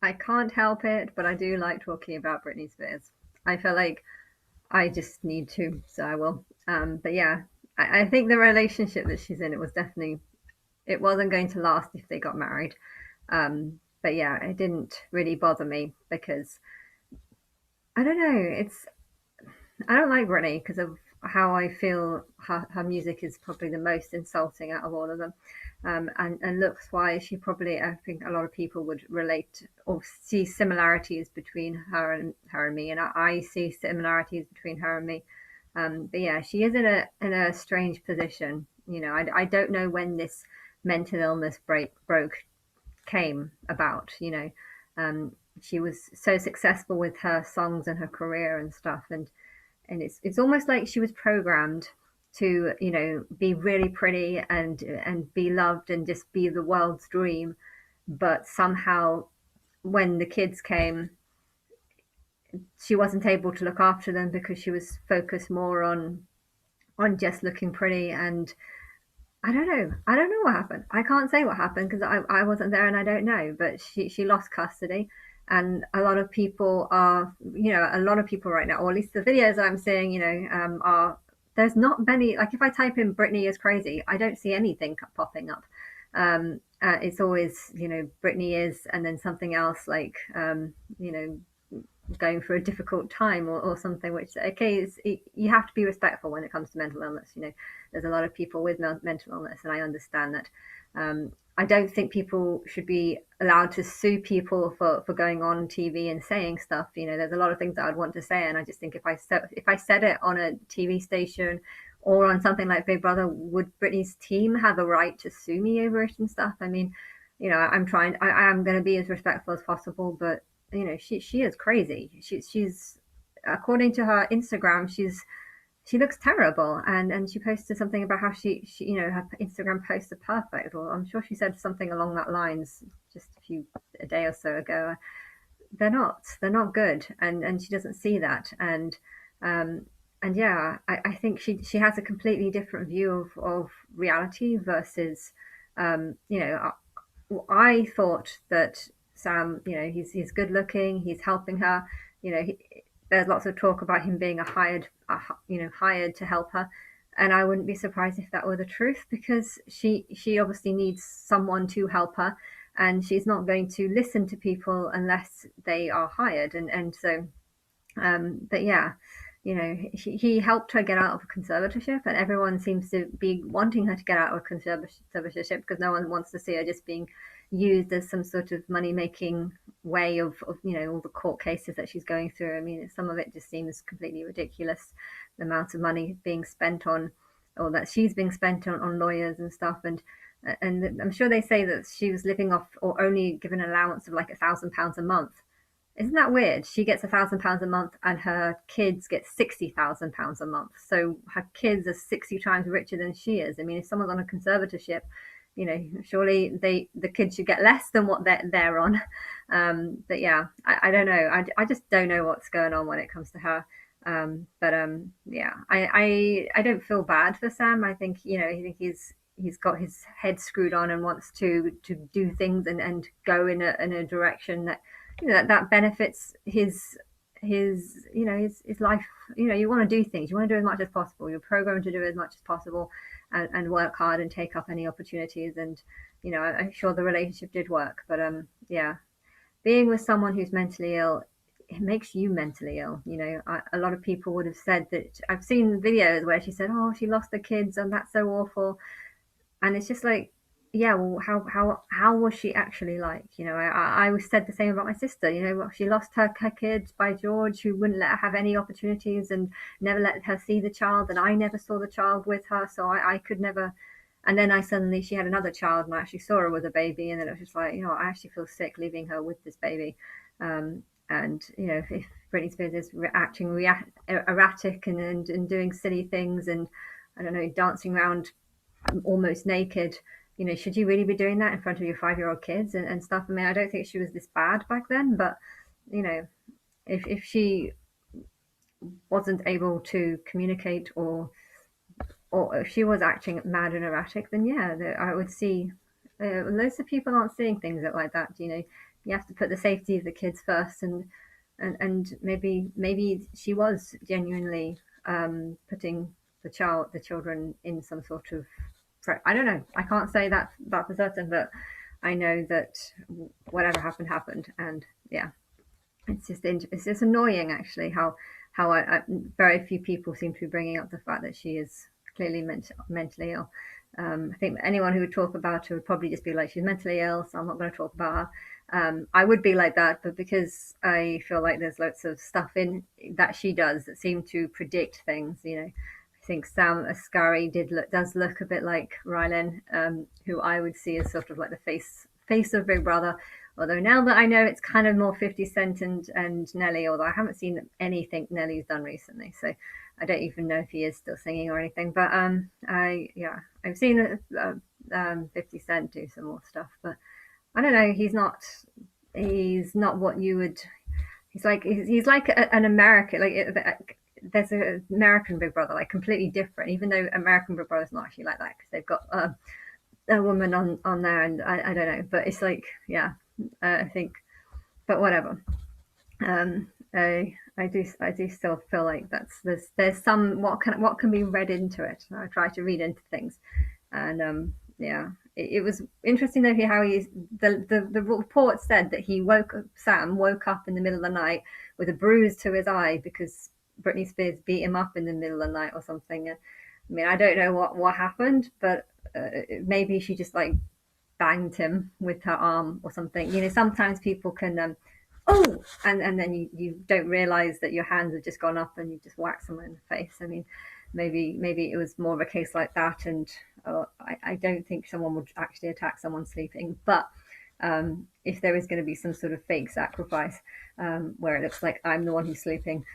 I can't help it, but I do like talking about Britney Spears. I feel like I just need to, so I will. But yeah, I think the relationship that she's in, it was definitely, it wasn't going to last if they got married. But yeah, it didn't really bother me because I don't know. I don't like Britney because of how I feel her music is probably the most insulting out of all of them. And looks wise, she probably, I think a lot of people would relate or see similarities between her and me, and I see similarities between her and me. But yeah, she is in a strange position. You know, I don't know when this mental illness broke came about. You know, she was so successful with her songs and her career and stuff, and it's almost like she was programmed to, you know, be really pretty and be loved and just be the world's dream. But somehow when the kids came, she wasn't able to look after them because she was focused more on just looking pretty. And I don't know what happened. I can't say what happened because I wasn't there and I don't know. But she lost custody, and a lot of people are, you know, a lot of people right now, or at least the videos I'm seeing, you know, are, there's not many. Like if I type in Britney is crazy, I don't see anything popping up. It's always, you know, Britney is, and then something else like, you know, going through a difficult time or something, which okay you have to be respectful when it comes to mental illness. You know, there's a lot of people with mental illness, and I understand that. I don't think people should be allowed to sue people for going on TV and saying stuff. You know, there's a lot of things that I'd want to say, and I just think if I said it on a TV station or on something like Big Brother, would Britney's team have a right to sue me over it and stuff? I mean, you know, I am going to be as respectful as possible, but you know, she is crazy. She's according to her Instagram, she looks terrible, and she posted something about how she you know, her Instagram posts are perfect, or I'm sure she said something along that lines just a day or so ago. They're not good, and she doesn't see that, um and yeah, I think she has a completely different view of reality versus you know, I thought that Sam, you know, he's good looking, he's helping her. You know, there's lots of talk about him being you know, hired to help her, and I wouldn't be surprised if that were the truth because she obviously needs someone to help her, and she's not going to listen to people unless they are hired, and so but yeah, you know, he helped her get out of a conservatorship, and everyone seems to be wanting her to get out of a conservatorship because no one wants to see her just being used as some sort of money making way of, you know, all the court cases that she's going through. I mean, some of it just seems completely ridiculous, the amount of money being spent on, or that she's being spent on lawyers and stuff. And I'm sure they say that she was living off or only given an allowance of like £1,000 a month. Isn't that weird? She gets £1,000 a month, and her kids get £60,000 a month. So her kids are 60 times richer than she is. I mean, if someone's on a conservatorship, you know, surely the kids should get less than what they're on. But yeah, I don't know. I just don't know what's going on when it comes to her. But yeah, I don't feel bad for Sam. I think, you know, I think he's got his head screwed on and wants to do things and go in a direction that, you know, that benefits his, you know, his life. You know, you want to do things, you want to do as much as possible, you're programmed to do as much as possible, and work hard and take up any opportunities. And you know, I'm sure the relationship did work, but yeah, being with someone who's mentally ill, it makes you mentally ill. You know, a lot of people would have said that. I've seen videos where she said, oh, she lost the kids and that's so awful, and it's just like, yeah, well, how was she actually like? You know, I was said the same about my sister. You know, she lost her kids by George, who wouldn't let her have any opportunities and never let her see the child, and I never saw the child with her, so I could never. And then I suddenly, she had another child, and I actually saw her with a baby, and then it was just like, you know, I actually feel sick leaving her with this baby. And you know, if Britney Spears is acting erratic and doing silly things, and I don't know, dancing around almost naked, you know, should you really be doing that in front of your 5-year-old kids and stuff? I mean, I don't think she was this bad back then, but you know, if she wasn't able to communicate, or if she was acting mad and erratic, then yeah, I would see loads of people aren't seeing things like that. You know, you have to put the safety of the kids first, and maybe she was genuinely putting the children in some sort of I don't know. I can't say that for certain, but I know that whatever happened happened, and yeah, it's just annoying actually how very few people seem to be bringing up the fact that she is clearly mentally ill. I think anyone who would talk about her would probably just be like, she's mentally ill, so I'm not going to talk about her. I would be like that, but because I feel like there's lots of stuff in that she does that seem to predict things, I think Sam Asghari does look a bit like Rylan, who I would see as sort of like the face of Big Brother. Although now that I know it's kind of more 50 Cent and Nelly, although I haven't seen anything Nelly's done recently, so I don't even know if he is still singing or anything. But I've seen 50 Cent do some more stuff, but I don't know. He's not what you would. He's like an American, there's an American Big Brother, like completely different. Even though American Big Brother's not actually like that because they've got a woman on there, and I don't know, but it's like, yeah, I think, but whatever. I do still feel like there's some what can be read into it. I try to read into things, and yeah, it was interesting though how the report said that Sam woke up in the middle of the night with a bruise to his eye because Britney Spears beat him up in the middle of the night or something. I mean, I don't know what happened, but maybe she just like banged him with her arm or something. Sometimes people can and then you don't realize that your hands have just gone up and you just whack someone in the face. I mean, maybe it was more of a case like that, and I don't think someone would actually attack someone sleeping, but if there is going to be some sort of fake sacrifice where it looks like I'm the one who's sleeping,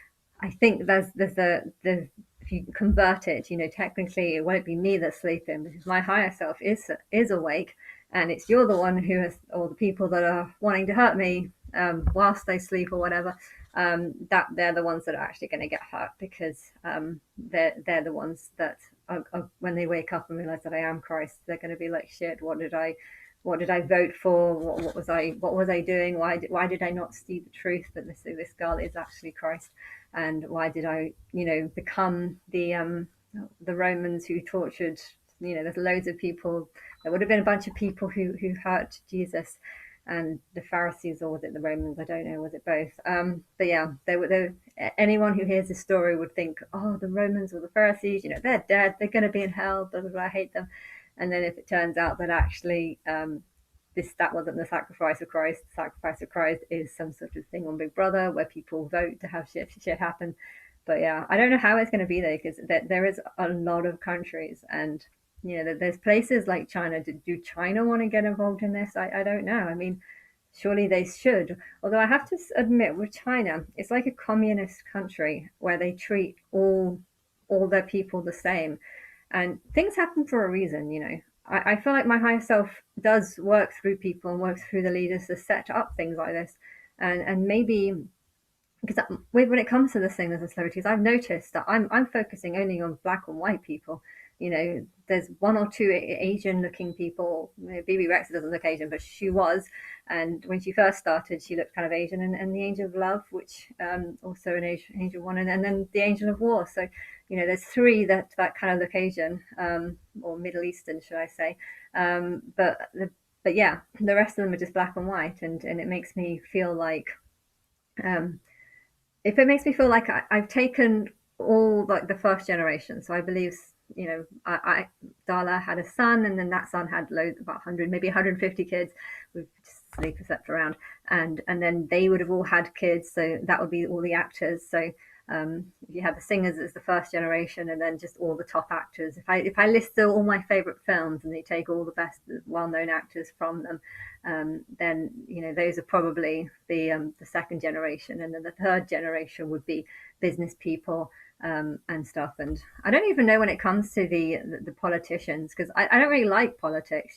I think there's if you convert it, technically it won't be me that's sleeping because my higher self is awake, and it's you're the one who has, or the people that are wanting to hurt me whilst they sleep or whatever. That they're the ones that are actually going to get hurt because they're the ones that when they wake up and realize that I am Christ, they're going to be like, shit, what did I vote for? What was I doing? Why did I not see the truth that this girl is actually Christ? And why did I, become the Romans who tortured? There's loads of people. There would have been a bunch of people who hurt Jesus, and the Pharisees, or was it the Romans? I don't know. Was it both? But yeah, anyone who hears this story would think, oh, the Romans or the Pharisees, they're dead. They're going to be in hell. Blah blah blah. I hate them. And then if it turns out that actually that wasn't the sacrifice of Christ, the sacrifice of Christ is some sort of thing on Big Brother where people vote to have shit happen. But yeah, I don't know how it's going to be there because there is a lot of countries, and there's places like China. Do China want to get involved in this? I don't know. I mean, surely they should. Although I have to admit, with China, it's like a communist country where they treat all their people the same, and things happen for a reason. I feel like my higher self does work through people and works through the leaders to set up things like this, and maybe because when it comes to the singers and celebrities, I've noticed that I'm focusing only on black and white people. There's one or two Asian looking people. BB Rexa doesn't look Asian, but she was, and when she first started, she looked kind of Asian, and the Angel of Love, which also an Asian one, and then the Angel of War. So there's three that kind of look Asian, or Middle Eastern, should I say? But yeah, the rest of them are just black and white, and it makes me feel like um, if it makes me feel like I've taken all like the first generation. So I believe, Dala had a son, and then that son had loads, about 100, maybe 150 kids with sleep slept around, and then they would have all had kids. So that would be all the actors. So if you had the singers as the first generation, and then just all the top actors. If I list all my favorite films and they take all the best well-known actors from them, then those are probably the second generation, and then the third generation would be business people and stuff. And I don't even know when it comes to the politicians, because I don't really like politics.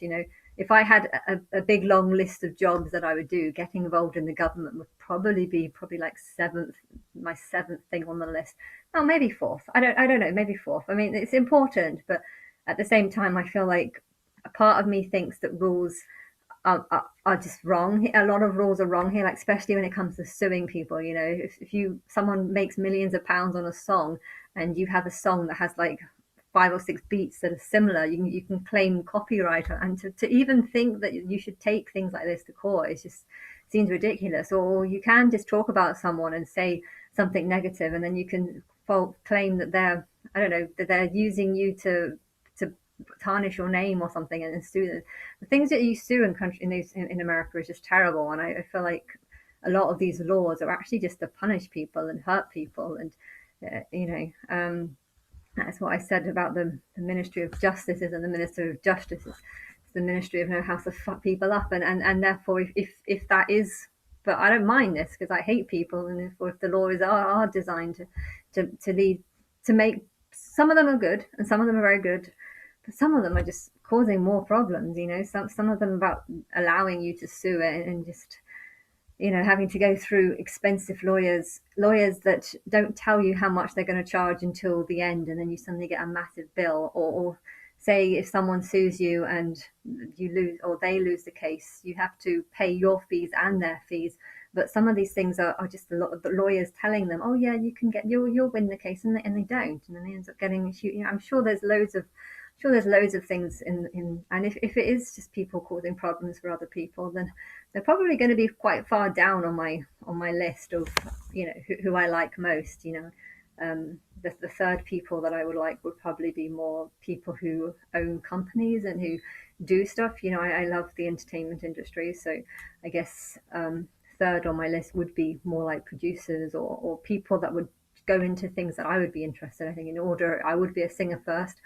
If I had a big long list of jobs that I would do, getting involved in the government would probably be like my seventh thing on the list. Oh, maybe fourth. I don't know, maybe fourth. I mean, it's important, but at the same time, I feel like a part of me thinks that rules are just wrong. A lot of rules are wrong here, like especially when it comes to suing people. You know, if you someone makes millions of pounds on a song, and you have a song that has like 5 or 6 beats that are similar, you can claim copyright. And to even think that you should take things like this to court, it just seems ridiculous. Or you can just talk about someone and say something negative, and then you can claim that they're, I don't know, that they're using you to tarnish your name or something, and sue them. The things that you sue in America is just terrible, and I feel like a lot of these laws are actually just to punish people and hurt people, and you know, that's what I said about the Ministry of Justice isn't the Minister of Justice. It's the Ministry of know how to fuck people up, and therefore, if that is, but I don't mind this because I hate people, and if the laws are designed to lead to make, some of them are good and some of them are very good, but some of them are just causing more problems. You know, some of them about allowing you to sue it and just, you know, having to go through expensive lawyers that don't tell you how much they're going to charge until the end, and then you suddenly get a massive bill. Or say if someone sues you and you lose, or they lose the case, you have to pay your fees and their fees. But some of these things are just a lot of the lawyers telling them, oh yeah, you can get, you'll win the case, and they don't, and then they end up getting, you know, I'm sure there's loads of, things in, and if it is just people causing problems for other people, then they're probably going to be quite far down on my list of, you know, who I like most. You know, the third people that I would like would probably be more people who own companies and who do stuff. You know, I love the entertainment industry, so I guess third on my list would be more like producers, or people that would go into things that I would be interested in. I think in order, I would be a singer first.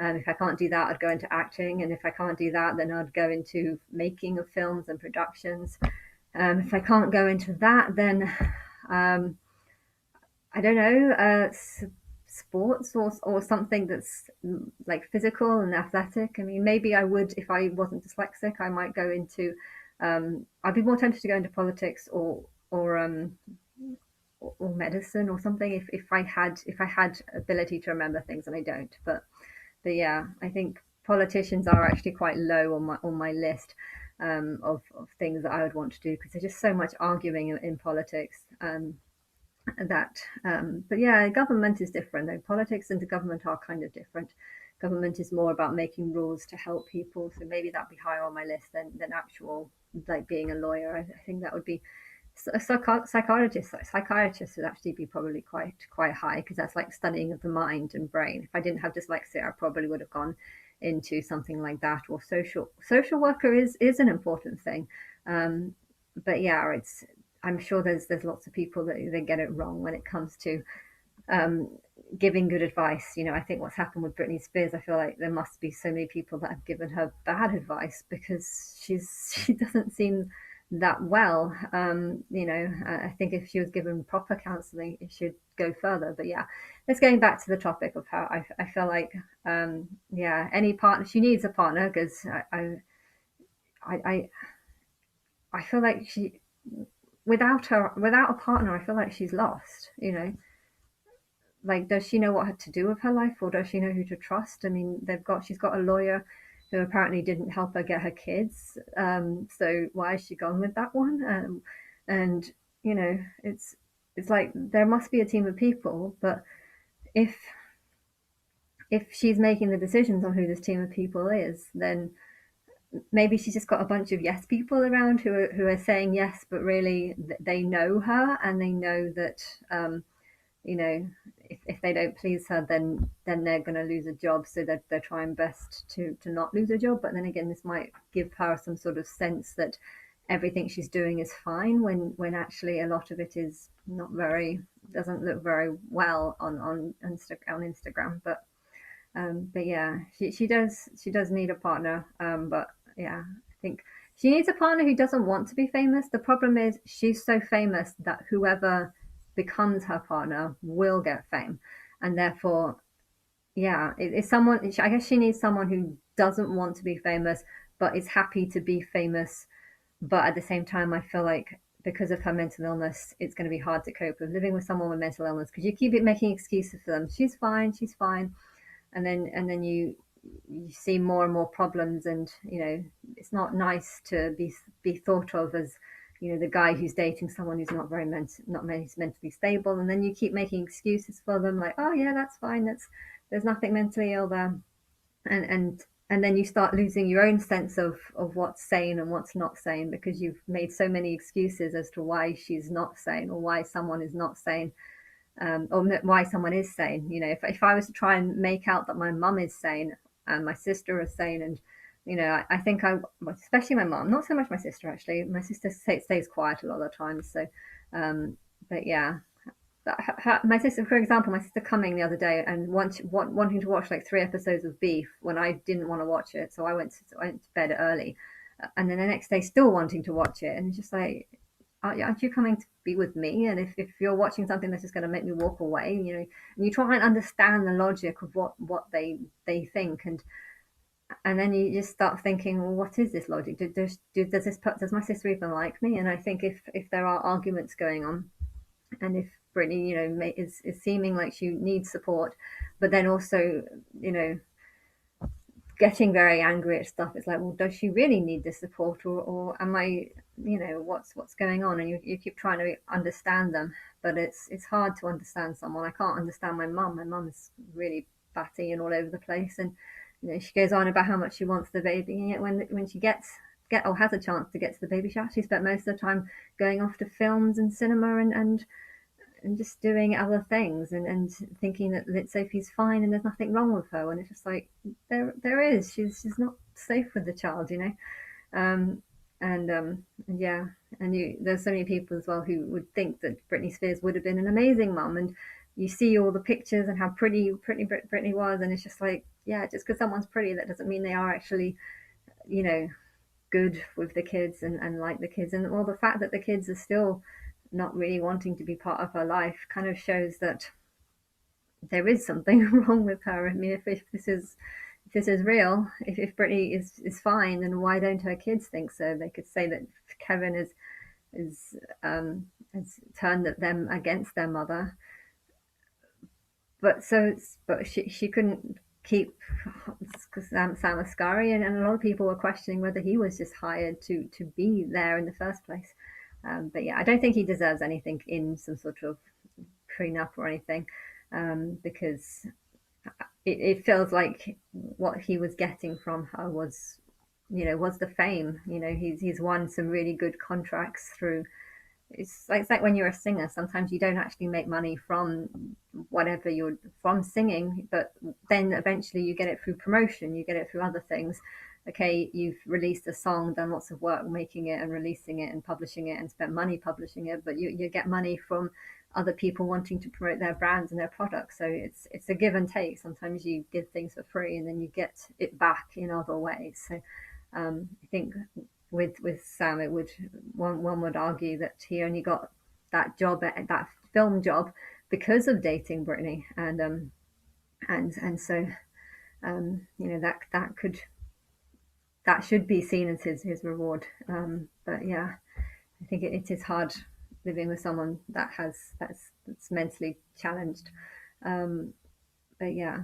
If I can't do that, I'd go into acting, and if I can't do that, then I'd go into making of films and productions. If I can't go into that, then um, I don't know, sports, or something that's like physical and athletic. I mean, maybe I would, if I wasn't dyslexic, I might go into. I'd be more tempted to go into politics, or medicine or something, if I had ability to remember things, and I don't. But yeah, I think politicians are actually quite low on my list, of things that I would want to do, because there's just so much arguing in politics. That But yeah, government is different though. Politics and the government are kind of different. Government is more about making rules to help people, so maybe that'd be higher on my list than actual, like being a lawyer. I think that would be a psychiatrist would actually be probably quite high, because that's like studying of the mind and brain. If I didn't have dyslexia, I probably would have gone into something like that. Or social worker is an important thing. But yeah, it's, I'm sure there's lots of people that they get it wrong when it comes to um, giving good advice. You know, I think what's happened with Britney Spears, I feel like there must be so many people that have given her bad advice, because she doesn't seem that well. You know, I think if she was given proper counselling, it should go further. But yeah, let's going back to the topic of her. I feel like yeah, any partner, she needs a partner, because I I feel like she, without a partner, I feel like she's lost. You know, like, does she know what to do with her life, or does she know who to trust? I mean, she's got a lawyer who apparently didn't help her get her kids, so why has she gone with that one? And you know, it's like there must be a team of people, but if she's making the decisions on who this team of people is, then maybe she's just got a bunch of yes people around who are saying yes, but really they know her, and they know that you know, if they don't please her, then they're going to lose a job, so they're trying best to not lose a job. But then again, this might give her some sort of sense that everything she's doing is fine, when actually a lot of it is not very, doesn't look very well on Instagram. But yeah, she does need a partner. But yeah, I think she needs a partner who doesn't want to be famous. The problem is she's so famous that whoever becomes her partner will get fame, and therefore, yeah, it's someone. I guess she needs someone who doesn't want to be famous, but is happy to be famous. But at the same time, I feel like because of her mental illness, it's going to be hard to cope with living with someone with mental illness, because you keep making excuses for them. She's fine. She's fine, and then you see more and more problems, and it's not nice to be thought of as the guy who's dating someone who's not very mentally stable, and then you keep making excuses for them, like, oh yeah, that's fine, there's nothing mentally ill there, and and then you start losing your own sense of what's sane and what's not sane, because you've made so many excuses as to why she's not sane, or why someone is not sane, or why someone is sane. If I was to try and make out that my mum is sane and my sister is sane, and I think especially my mum, not so much my sister actually. My sister stays quiet a lot of the time. So, but yeah, my sister, for example, my sister coming the other day and wanting to watch like 3 episodes of Beef when I didn't want to watch it, so I went to bed early, and then the next day still wanting to watch it, and it's just like, aren't you coming to be with me? And if you're watching something that's just going to make me walk away, and you try and understand the logic of what they think, and then you just start thinking, well, what is this logic? Does my sister even like me? And I think if there are arguments going on, and if Brittany, is seeming like she needs support, but then also, you know, getting very angry at stuff. It's like, well, does she really need this support, or am I, what's going on? And you keep trying to understand them, but it's hard to understand someone. I can't understand my mum. My mum is really batty and all over the place, and she goes on about how much she wants the baby, and yet when she get or has a chance to get to the baby, she actually spent most of the time going off to films and cinema, and just doing other things, and thinking that Sophie's fine and there's nothing wrong with her, and it's just like, there is, she's not safe with the child. um, and yeah, and there's so many people as well who would think that Britney Spears would have been an amazing mum, and you see all the pictures and how pretty Britney was, and it's just like, yeah, just because someone's pretty, that doesn't mean they are actually, you know good with the kids, and like the kids, and well, the fact that the kids are still not really wanting to be part of her life kind of shows that there is something wrong with her. I mean, if this is real, if Brittany is fine, then why don't her kids think so? They could say that Kevin is has turned them against their mother, but she couldn't keep Sam Asghari, and a lot of people were questioning whether he was just hired to be there in the first place. But yeah, I don't think he deserves anything in some sort of prenup or anything, because it feels like what he was getting from her was the fame. He's won some really good contracts through. It's like when you're a singer, sometimes you don't actually make money from whatever you're from singing, but then eventually you get it through promotion, you get it through other things. Okay, you've released a song, done lots of work making it and releasing it and publishing it and spent money publishing it, but you get money from other people wanting to promote their brands and their products. So it's a give and take. Sometimes you give things for free and then you get it back in other ways. So I think with Sam, it would one would argue that he only got that film job because of dating Britney, and so that should be seen as his reward. But yeah, I think it is hard living with someone that's mentally challenged. But yeah,